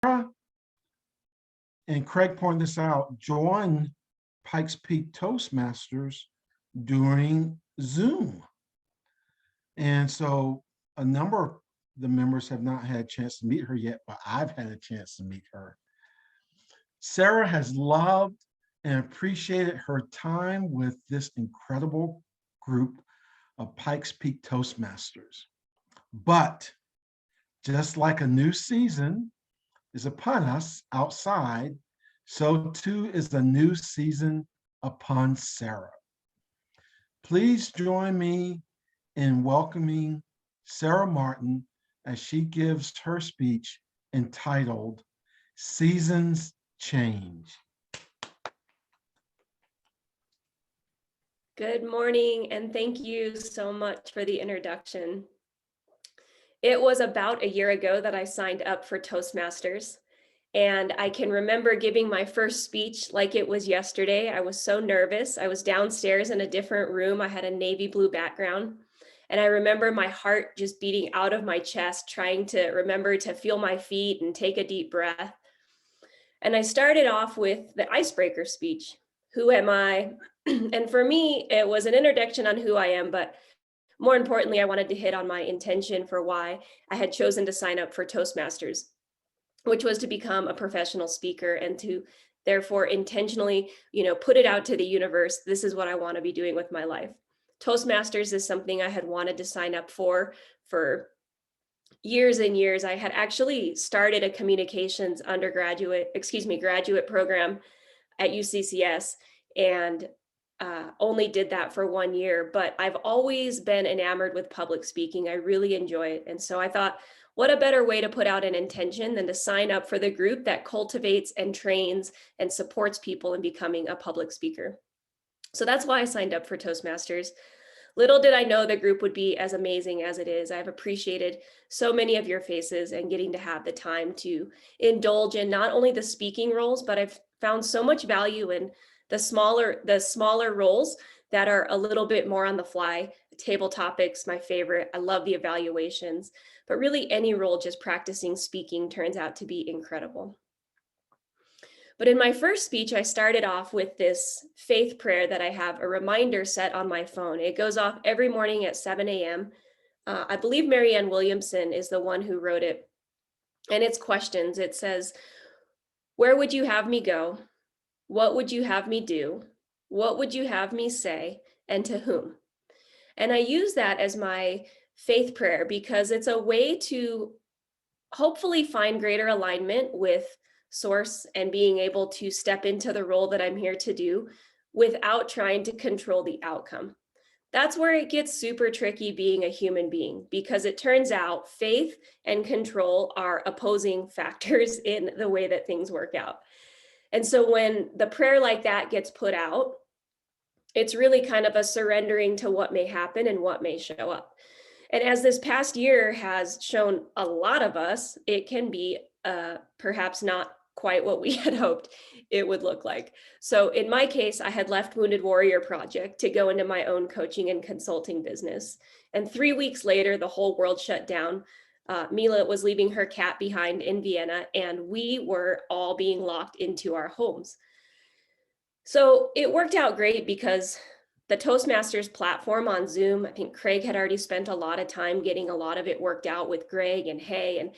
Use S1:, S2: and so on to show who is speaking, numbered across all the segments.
S1: and Craig pointed this out, joined Pikes Peak Toastmasters during Zoom. And so a number of the members have not had a chance to meet her yet, but I've had a chance to meet her. Sarah has loved and appreciated her time with this incredible group of Pikes Peak Toastmasters. But just like a new season is upon us outside, so too is a new season upon Sarah. Please join me in welcoming Sarah Martin as she gives her speech entitled Seasons Change.
S2: Good morning, and thank you so much for the introduction. It was about a year ago that I signed up for Toastmasters, and I can remember giving my first speech like it was yesterday. I was so nervous. I was downstairs in a different room. I had a navy blue background, and I remember my heart just beating out of my chest, trying to remember to feel my feet and take a deep breath. And I started off with the icebreaker speech. Who am I? And for me, it was an introduction on who I am, but more importantly, I wanted to hit on my intention for why I had chosen to sign up for Toastmasters, which was to become a professional speaker and to therefore intentionally, put it out to the universe. This is what I want to be doing with my life. Toastmasters is something I had wanted to sign up for years and years. I had actually started a communications graduate program at UCCS, and only did that for 1 year, but I've always been enamored with public speaking. I really enjoy it. And so I thought, what a better way to put out an intention than to sign up for the group that cultivates and trains and supports people in becoming a public speaker. So that's why I signed up for Toastmasters. Little did I know the group would be as amazing as it is. I've appreciated so many of your faces and getting to have the time to indulge in not only the speaking roles, but I've found so much value in the smaller roles that are a little bit more on the fly. Table topics, my favorite. I love the evaluations, but really any role just practicing speaking turns out to be incredible. But in my first speech, I started off with this faith prayer that I have a reminder set on my phone. It goes off every morning at 7 a.m. I believe Marianne Williamson is the one who wrote it. And it's questions. It says, where would you have me go? What would you have me do? What would you have me say? And to whom? And I use that as my faith prayer because it's a way to hopefully find greater alignment with Source and being able to step into the role that I'm here to do without trying to control the outcome. That's where it gets super tricky being a human being, because it turns out faith and control are opposing factors in the way that things work out. And so when the prayer like that gets put out, it's really kind of a surrendering to what may happen and what may show up. And as this past year has shown a lot of us, it can be perhaps not quite what we had hoped it would look like. So in my case, I had left Wounded Warrior Project to go into my own coaching and consulting business. And 3 weeks later, the whole world shut down. Mila was leaving her cat behind in Vienna, and we were all being locked into our homes. So it worked out great because the Toastmasters platform on Zoom, I think Craig had already spent a lot of time getting a lot of it worked out with Greg and Hay,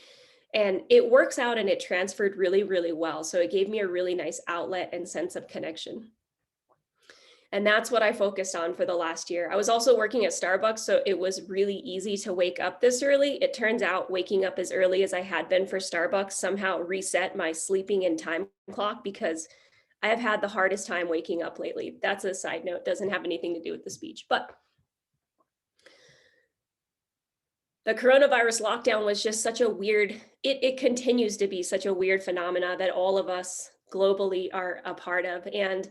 S2: and it works out and it transferred really, really well. So it gave me a really nice outlet and sense of connection. And that's what I focused on for the last year. I was also working at Starbucks, so it was really easy to wake up this early. It turns out waking up as early as I had been for Starbucks somehow reset my sleeping and time clock, because I have had the hardest time waking up lately. That's a side note, doesn't have anything to do with the speech, but the coronavirus lockdown was just such a weird, it continues to be such a weird phenomena that all of us globally are a part of. And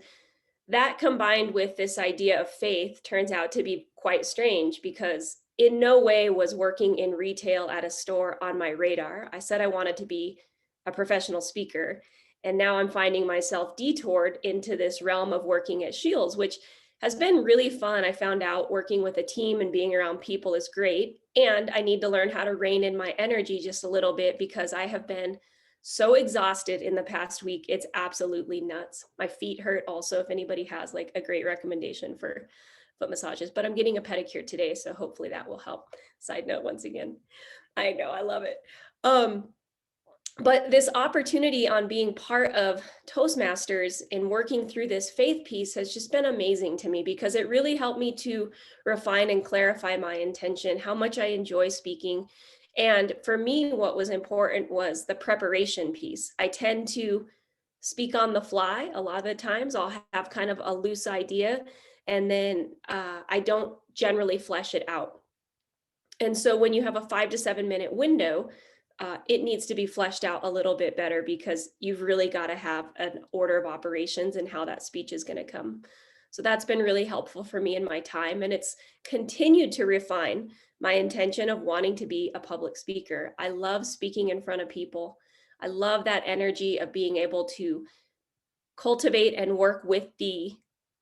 S2: that combined with this idea of faith turns out to be quite strange, because in no way was working in retail at a store on my radar. I said I wanted to be a professional speaker, and now I'm finding myself detoured into this realm of working at Shields, which has been really fun. I found out working with a team and being around people is great. And I need to learn how to rein in my energy just a little bit, because I have been so exhausted in the past week. It's absolutely nuts. My feet hurt also, if anybody has like a great recommendation for foot massages, but I'm getting a pedicure today, so hopefully that will help. Side note once again. I know, I love it. But this opportunity on being part of Toastmasters and working through this faith piece has just been amazing to me, because it really helped me to refine and clarify my intention, how much I enjoy speaking. And for me, what was important was the preparation piece. I tend to speak on the fly. A lot of the times I'll have kind of a loose idea, and then I don't generally flesh it out. And so when you have a 5 to 7 minute window, it needs to be fleshed out a little bit better, because you've really got to have an order of operations and how that speech is going to come. So that's been really helpful for me in my time, and it's continued to refine my intention of wanting to be a public speaker. I love speaking in front of people. I love that energy of being able to cultivate and work with the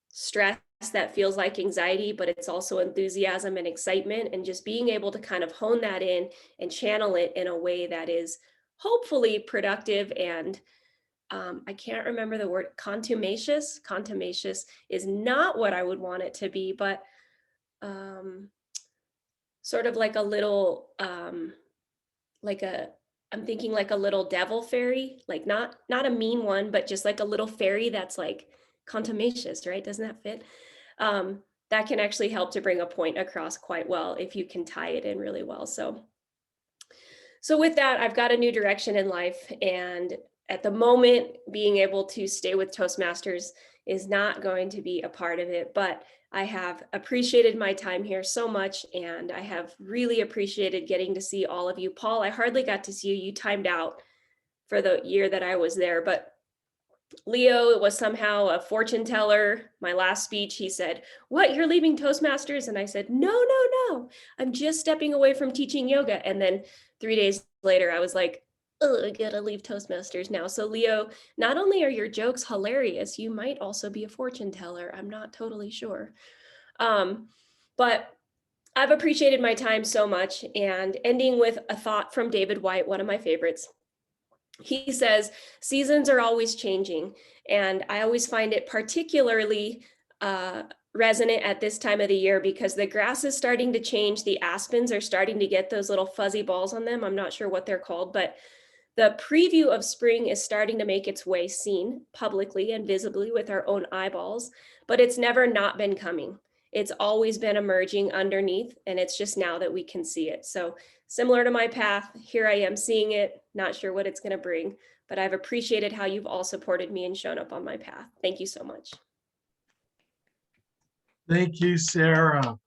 S2: stress that feels like anxiety, but it's also enthusiasm and excitement, and just being able to kind of hone that in and channel it in a way that is hopefully productive and I can't remember the word, contumacious. Contumacious is not what I would want it to be, but sort of like a little, I'm thinking like a little devil fairy, like not a mean one, but just like a little fairy that's like contumacious, right? Doesn't that fit? That can actually help to bring a point across quite well if you can tie it in really well. So with that, I've got a new direction in life, and at the moment, being able to stay with Toastmasters is not going to be a part of it, but I have appreciated my time here so much, and I have really appreciated getting to see all of you. Paul, I hardly got to see you. You timed out for the year that I was there, but Leo was somehow a fortune teller. My last speech, he said, "What, you're leaving Toastmasters?" And I said, no, I'm just stepping away from teaching yoga. And then 3 days later, I was like, oh, I gotta leave Toastmasters now. So Leo, not only are your jokes hilarious, you might also be a fortune teller. I'm not totally sure. But I've appreciated my time so much, and ending with a thought from David White, one of my favorites. He says, seasons are always changing, and I always find it particularly resonant at this time of the year, because the grass is starting to change. The aspens are starting to get those little fuzzy balls on them. I'm not sure what they're called, but the preview of spring is starting to make its way seen publicly and visibly with our own eyeballs, but it's never not been coming. It's always been emerging underneath, and it's just now that we can see it. So similar to my path, here I am seeing it, not sure what it's going to bring, but I've appreciated how you've all supported me and shown up on my path. Thank you so much.
S1: Thank you, Sarah.